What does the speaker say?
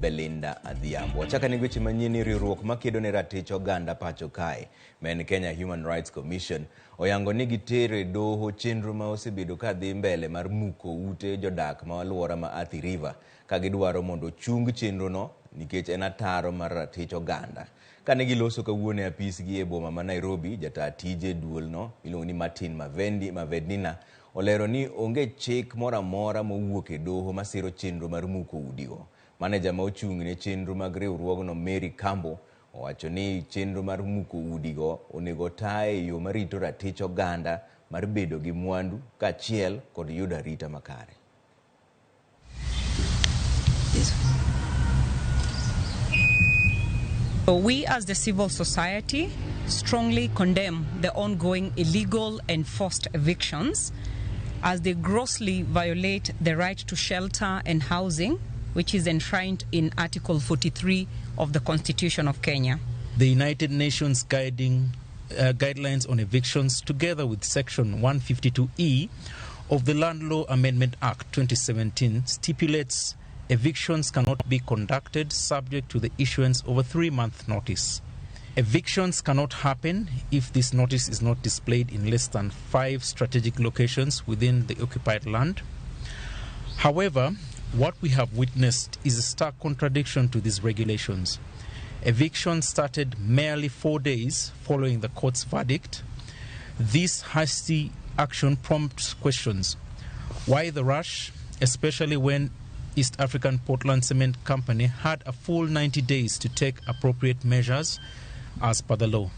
Belinda Adhiambo. Wachaka ni gweche manyini riwruok makedo ne ratich oganda pacho kae. Men Kenya Human Rights Commission oyango ni gitere doho chenro ma osebedo ka dhi mbele mar muko ute jodak ma aluora ma Athi River kagidwaro mondo chung chenro no nikech en ataro mar ratich oganda. Kane giloso kawuono e apisgi e boma ma Nairobi, jata tije duol no iluongo ni Martin Mavednina olero ni onge chik moro amora mowuok e doho masiro chenro mar muko udigo. Manager ma ochung ne chenro mag riwruogno Mary Kambo owacho ni chenro mar muko udigo onego tae yo marito ratich oganda mar bedo gi mwandu kaachiel kod yudo arita makare. We as the civil society strongly condemn the ongoing illegal and forced evictions as they grossly violate the right to shelter and housing, which is enshrined in Article 43 of the Constitution of Kenya. The United Nations guidelines on evictions, together with Section 152E of the Land Law Amendment Act 2017, stipulates evictions cannot be conducted subject to the issuance of a 3-month notice. Evictions cannot happen if this notice is not displayed in less than 5 strategic locations within the occupied land. However, what we have witnessed is a stark contradiction to these regulations. Eviction started merely 4 days following the court's verdict. This hasty action prompts questions. Why the rush, especially when East African Portland Cement Company had a full 90 days to take appropriate measures as per the law?